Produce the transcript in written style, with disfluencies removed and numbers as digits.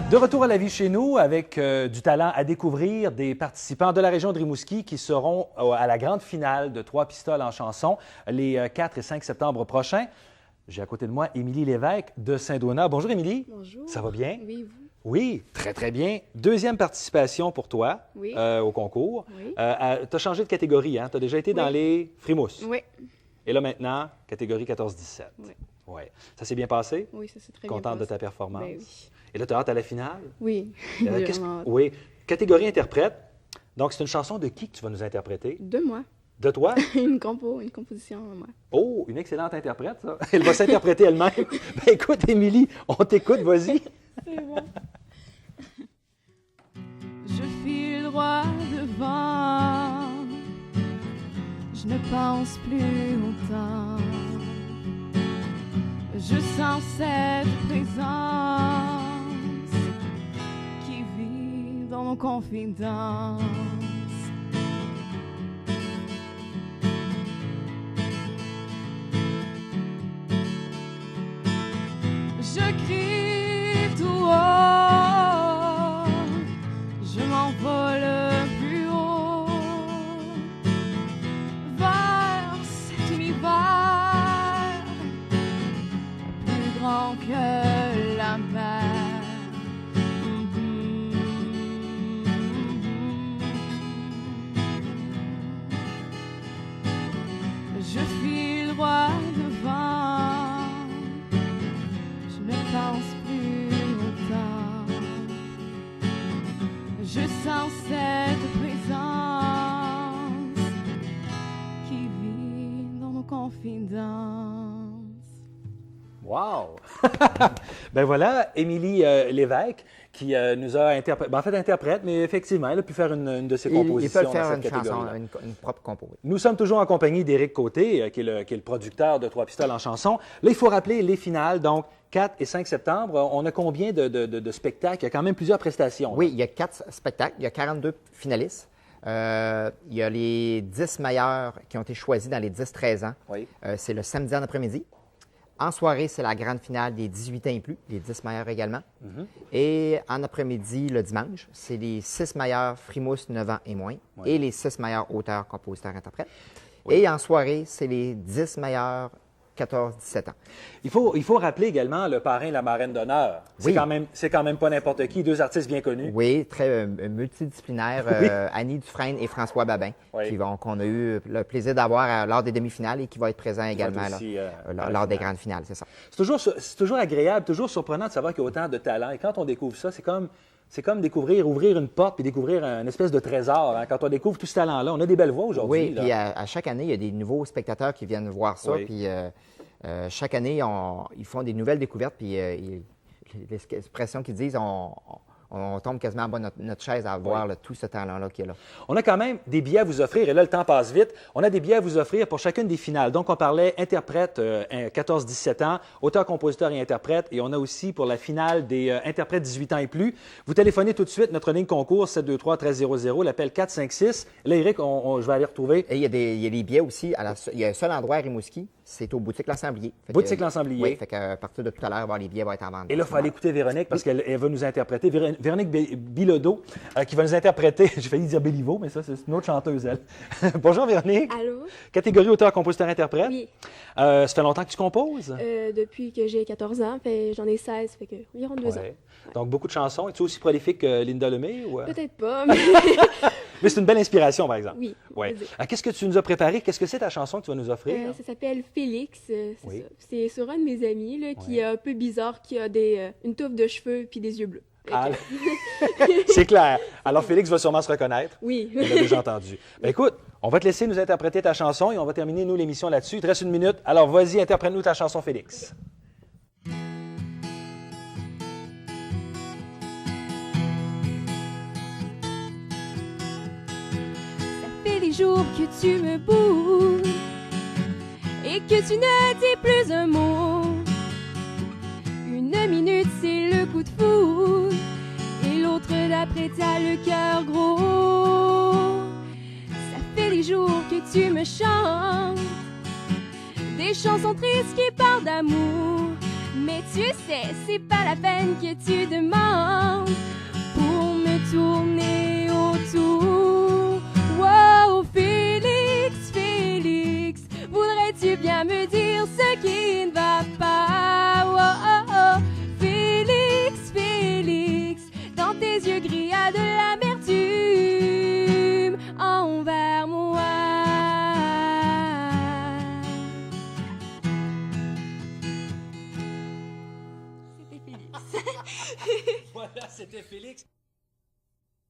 De retour à la vie chez nous avec du talent à découvrir, des participants de la région de Rimouski qui seront à la grande finale de 3 pistoles en chanson les 4 et 5 septembre prochains. J'ai à côté de moi Émilie Lévesque de Saint-Donat. Bonjour Émilie. Bonjour. Ça va bien? Oui, vous? Oui, très très bien. Deuxième participation pour toi Oui. au concours. Oui. Tu as changé de catégorie, hein? Tu as déjà été dans les Frimousses. Oui. Et là maintenant, catégorie 14-17. Oui. Ouais. Ça s'est bien passé? Oui, ça s'est très Contente bien de passé. ta performance? Ben oui. Et là, tu as hâte à la finale? Oui. Oui. Catégorie interprète. Donc, c'est une chanson de qui que tu vas nous interpréter? De moi. De toi? Une composition, moi. Oh, une excellente interprète, ça. Elle va s'interpréter elle-même. Ben écoute, Émilie, on t'écoute, vas-y. C'est bon. Je file droit devant. Je ne pense plus au temps. Je sens cette présence qui vit dans nos confidences. Je crie tout haut, je m'envole plus haut vers cet univers plus grand que la mer. Je file droit devant. Je ne pense plus au temps. Je sens cette présence qui vit dans nos confidences. Wow! Ben voilà, Émilie Lévesque qui nous a interprète, mais effectivement, elle a pu faire une de ses compositions Il peut faire dans une cette chanson, catégorie-là. une propre compo. Oui. Nous sommes toujours en compagnie d'Éric Côté, qui est le producteur de 3 pistoles en chanson. Là, il faut rappeler les finales, donc 4 et 5 septembre. On a combien de spectacles? Il y a quand même plusieurs prestations. Oui, il y a 4 spectacles, il y a 42 finalistes. Il y a les 10 meilleurs qui ont été choisis dans les 10-13 ans. Oui. C'est le samedi en après-midi. En soirée, c'est la grande finale des 18 ans et plus, les 10 meilleurs également. Et en après-midi, le dimanche, c'est les 6 meilleurs Frimousse 9 ans et moins et les 6 meilleurs auteurs, compositeurs, interprètes. Et en soirée, c'est les 10 meilleurs 14-17 ans. Il faut rappeler également le parrain et la marraine d'honneur. Oui. C'est quand même pas n'importe qui, 2 artistes bien connus. Oui, très multidisciplinaire. Annie Dufresne et François Babin, qu'on a eu le plaisir d'avoir lors des demi-finales et qui va être présent également aussi, lors des grandes finales, c'est ça. C'est toujours agréable, toujours surprenant de savoir qu'il y a autant de talent. Et quand on découvre ça, c'est comme ouvrir une porte puis découvrir une espèce de trésor. Hein. Quand on découvre tout ce talent-là, on a des belles voix aujourd'hui. Oui, puis à chaque année, il y a des nouveaux spectateurs qui viennent voir ça. Oui. Puis chaque année, ils font des nouvelles découvertes. Puis l'expression qu'ils disent, on tombe quasiment en bas de notre chaise à voir tout ce talent-là qui est là. On a quand même des billets à vous offrir, et là, le temps passe vite. On a des billets à vous offrir pour chacune des finales. Donc, on parlait interprète 14-17 ans, auteur, compositeur et interprète, et on a aussi pour la finale des interprètes 18 ans et plus. Vous téléphonez tout de suite, notre ligne concours 723-1300, l'appel 456. Là, Éric, je vais aller retrouver. Et il y a des billets aussi. Il y a un seul endroit à Rimouski, c'est au Boutique L'Ensemblier. Boutique L'Ensemblier. Oui, fait qu'à partir de tout à l'heure, les billets vont être en vente. Et là, il faut aller écouter Véronique parce qu'elle va nous interpréter. Véronique Bilodeau, qui va nous interpréter. J'ai failli dire Béliveau, mais ça, c'est une autre chanteuse, elle. Bonjour, Véronique. Allô? Catégorie auteur, compositeur, interprète. Oui. Ça fait longtemps que tu composes? Depuis que j'ai 14 ans, j'en ai 16, fait que environ 2 ans. Donc, beaucoup de chansons. Es-tu aussi prolifique que Linda Lemay? Ou... Peut-être pas, mais... Mais c'est une belle inspiration, par exemple. Oui. Ouais. Qu'est-ce que tu nous as préparé? Qu'est-ce que c'est ta chanson que tu vas nous offrir? Ça s'appelle Félix. Oui. C'est sur un de mes amis là, qui est un peu bizarre, qui a une touffe de cheveux puis des yeux bleus. Ah, c'est clair. Alors, Félix va sûrement se reconnaître. Oui. Il l'a déjà entendu. Ben, écoute, on va te laisser nous interpréter ta chanson et on va terminer, nous, l'émission là-dessus. Il te reste 1 minute. Alors, vas-y, interprète-nous ta chanson, Félix. Ça fait des jours que tu me bouges et que tu ne dis plus un mot. 1 minute, c'est le coup de foudre et l'autre d'après, t'as le cœur gros. Ça fait des jours que tu me chantes des chansons tristes qui parlent d'amour. Mais tu sais, c'est pas la peine que tu demandes. Voilà, c'était Félix.